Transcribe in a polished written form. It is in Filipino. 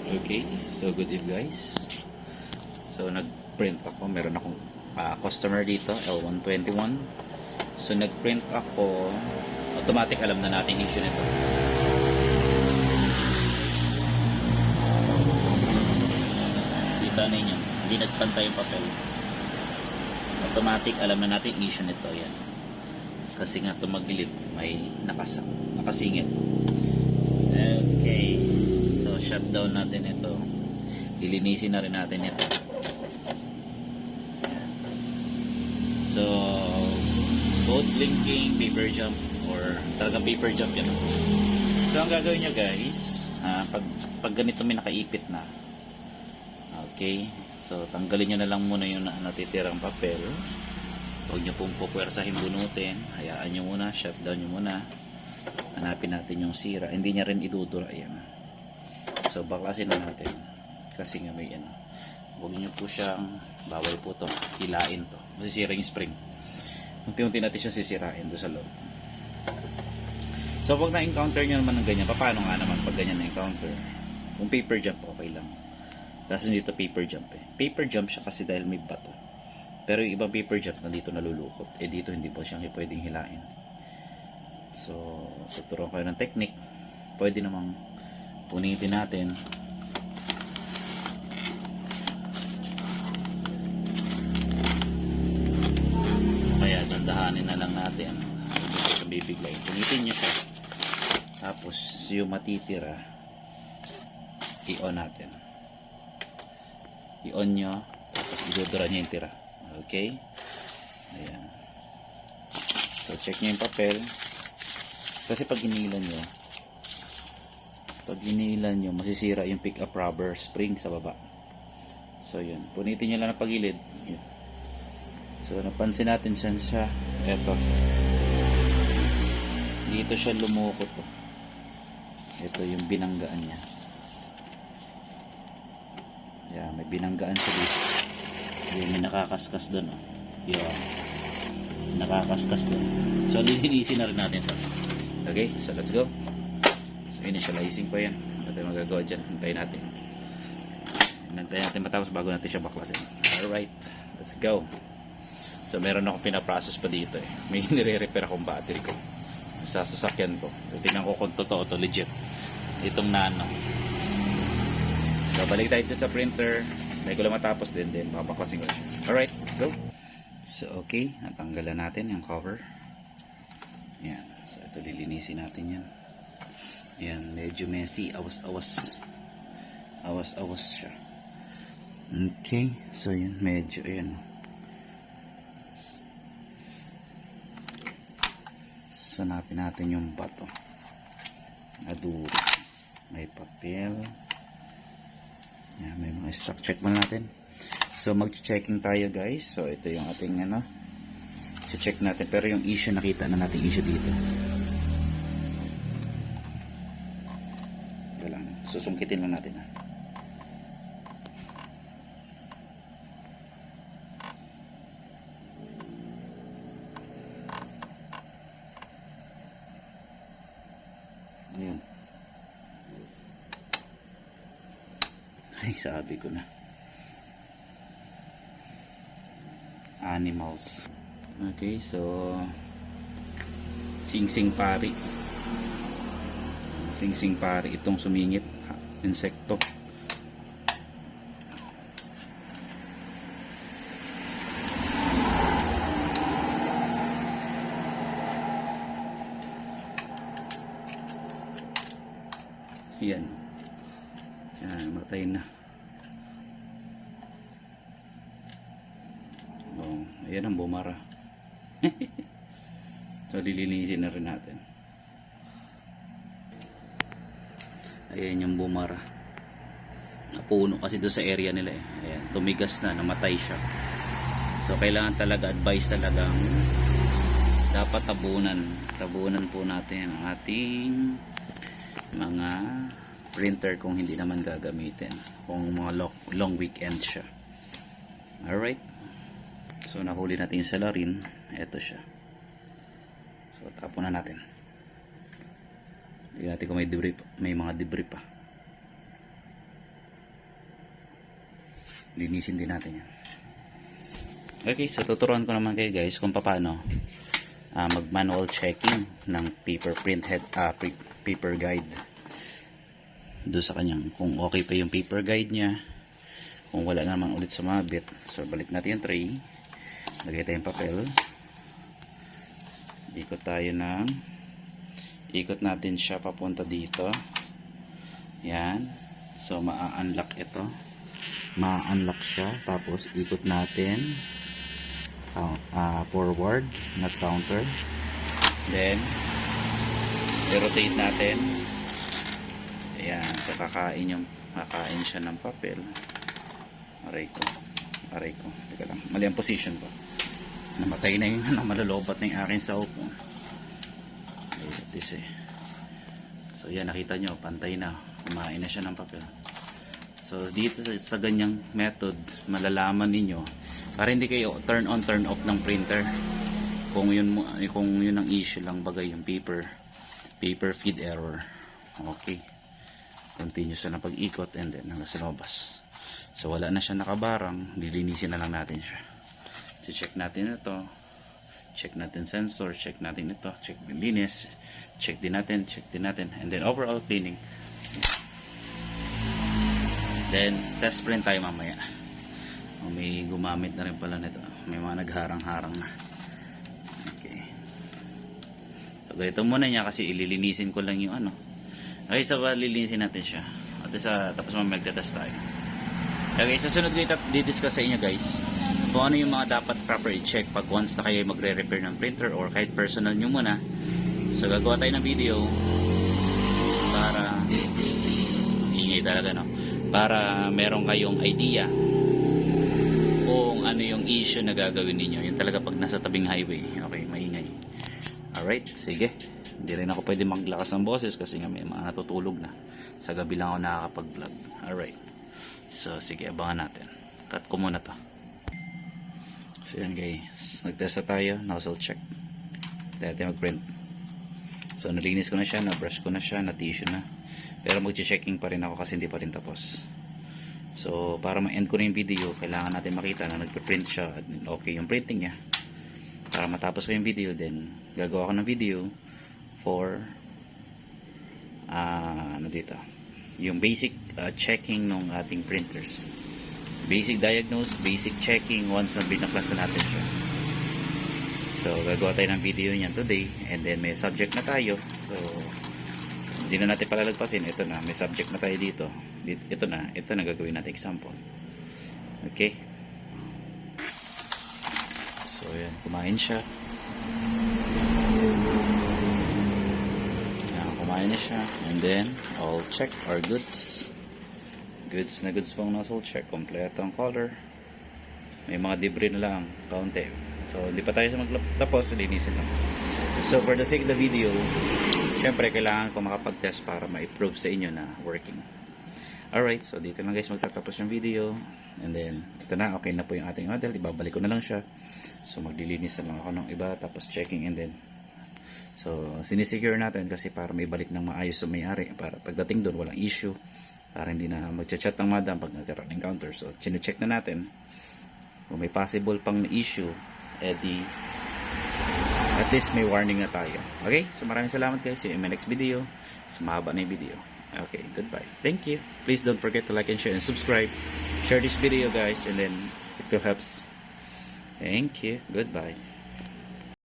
Okay, so good eve guys. So nag-print ako, meron akong customer dito, L121. So nag-print ako, automatic alam na natin issue nito. Kita ninyo, hindi nagpantay yung papel. Automatic alam na natin issue nito, yan. Kasi nga tumagilid, may nakasingit. Okay. So, shutdown natin ito. Lilinisin na rin natin ito. So, both blinking, paper jump, or talagang paper jump yan. So, ang gagawin nyo guys, pag ganito may nakaipit na. Okay. So, tanggalin nyo na lang muna yung natitirang papel. Huwag nyo pong pupwersahin bunutin. Hayaan nyo muna, shutdown nyo muna. Hanapin natin yung sira. Hindi niya rin idudura. Ayan. So, baklasin na natin. Kasi nga may ano. Huwag nyo po siyang, bawal po to. Hilain to. Masisira yung spring. Unti-unti natin siya sisirain doon sa loob. So, pag na-encounter nyo naman ng ganyan, paano nga naman pag ganyan na-encounter? Kung paper jump, okay lang. Kasi dito paper jump eh. Paper jump siya kasi dahil may bato. Pero yung ibang paper jump na dito nalulukot. Eh dito hindi po siyang pwedeng hilain. So, tuturuan kayo ng technique. Pwede namang punitin natin. Kaya dandahanin na lang natin. Hindi ko bibigay. Punitin nyo siya. Tapos yung matitira, i-on natin. I-on nyo. Tapos idudura nyo yung tira. Okay? Ayan. So, check nyo yung papel. Kasi pag inilan nyo, masisira yung pick up rubber spring sa baba. So, yun. Punitin nyo lang ng pagilid. Yun. So, napansin natin siya. Eto. Dito siya lumukot. Oh. Ito yung binanggaan niya. Yan. May binanggaan siya dito. Yung may nakakaskas doon. Oh. Yun. Nakakaskas doon. So, lilinisin na rin natin ito. Okay, so let's go. So, initializing pa yan. Ano tayo magagawa dyan? Hintayin natin. Hintayin natin matapos bago natin siya baklasin. Alright, let's go. So, meron ako pinaprocess pa dito eh. May nire-repair akong battery ko sa sasakyan ko. So, tingnan ko kung totoo to legit. Itong nano. So, balik tayo sa printer. May ko lang matapos din babaklasin ko. Alright, go. So, okay. Natanggalan natin yung cover. Yan. So, ito lilinisin natin yan. Yan. Medyo messy. Awas-awas. Awas-awas siya. Okay. So, yan. Medyo, ayan. Sanapin natin yung bato. Aduro. May papel. Yan. May mga stock. Check mo natin. So, mag-checking tayo guys. So, ito yung ating ano. check natin, pero yung issue nakita na natin issue dito. Ito lang, susungkitin lang natin. Ayan. Ay, sabi ko na. Animals. Okay, so singsing pari. Singsing pari itong sumingit, insekto. Yan. Yan, matay na. Oh, ayan ang bumara. So, lilinisin na rin natin. Ayan yung bumara. Napuno kasi doon sa area nila eh. Ayan, tumigas na, namatay siya. So, kailangan talaga, advice talagang dapat tabunan. Tabunan po natin ang ating mga printer kung hindi naman gagamitin. Kung mga long weekend siya. Alright. So, nahuli natin yung salarin. Ito siya. So, tapon na natin. Tignan natin kung may debris pa, may mga debris pa. linisin din natin yan. Okay, so tuturuan ko naman kayo guys kung paano mag manual checking ng paper print head, paper guide doon sa kanyang, kung okay pa yung paper guide nya, kung wala naman ulit sumabit. So balik natin yung tray, lagay tayong papel, ikot natin siya papunta dito, yan. So ma-unlock ito, ma-unlock siya, tapos ikot natin forward, not counter, then i-rotate natin. Ayan, so kakain siya ng papel. Aray ko, teka lang, mali ang position ko, namatay na yung malalobat na yung akin sa upo. So yan, nakita nyo, pantay na, kumain na siya ng papel. So dito sa ganyang method, malalaman ninyo para hindi kayo turn on turn off ng printer kung yun ang issue lang, bagay yung paper feed error. Okay, continue siya na pag-ikot and then hanggang sa labas. So wala na siya nakabarang, lilinisin na lang natin siya. So check natin ito, check natin sensor, check natin ito, check linis, check din natin, and then overall cleaning. Then test print tayo mamaya. May gumamit na rin pala nito, may mga nagharang-harang na. Okay, so ganito muna niya kasi ililinisin ko lang yung ano. Okay, so lilinisin natin siya at tapos magte-test tayo. Okay, sa sunod ko i-discuss sa inyo guys kung ano yung mga dapat proper i-check pag once na kayo magre-repair ng printer or kahit personal nyo muna. So gagawa tayo ng video para ingay talaga, no? Para meron kayong idea kung ano yung issue na gagawin ninyo. Yung talaga pag nasa tabing highway. Okay, maingay. Alright, sige. Hindi rin ako pwede maglakas ng boses kasi nga may mga natutulog na. Sa gabi lang ako nakakapag-vlog. Alright. So, sige, abangan natin. Cut ko muna to. So, yan guys. Nag-test na tayo. Nozzle check. Dati mag-print. So, nalinis ko na siya. Na-brush ko na siya. Na-tissue na. Pero mag-checking pa rin ako kasi hindi pa rin tapos. So, para ma-end ko na yung video, kailangan natin makita na nagpe-print siya at okay yung printing niya. Para matapos ko yung video, then gagawa ko ng video for dito, yung basic checking ng ating printers. Basic diagnose, basic checking once na binaklas na natin siya. So, gagawa tayo ng video niyan today and then may subject na tayo. So, hindi na natin palalagpasin. Ito na, may subject na tayo dito. Ito na gagawin natin example. Okay, so yan, kumain siya. Yan, kumain na siya, and then all check our goods na goods pang nozzle check, kompleto ang color, may mga debris na lang kaunti. So hindi pa tayo magtapos, linisin lang. So for the sake of the video, syempre kailangan ko makapag-test para ma-prove sa inyo na working. Alright, so dito lang guys magtatapos yung video. And then, ito na, okay na po yung ating model. Ibabalik ko na lang siya. So maglilinis na lang ako ng iba, tapos checking and then. So sinisecure natin kasi para may balik ng maayos sa may-ari. Para pagdating doon, walang issue. Para hindi na magchat-chat ng madam pag nagkaroon ng encounter. So chinecheck na natin. Kung may possible pang issue, edi at least may warning na tayo. Okay? So maraming salamat guys. See you in my next video. So mahaba na yung video. Okay, goodbye. Thank you. Please don't forget to like and share and subscribe. Share this video guys and then it will helps. Thank you. Goodbye.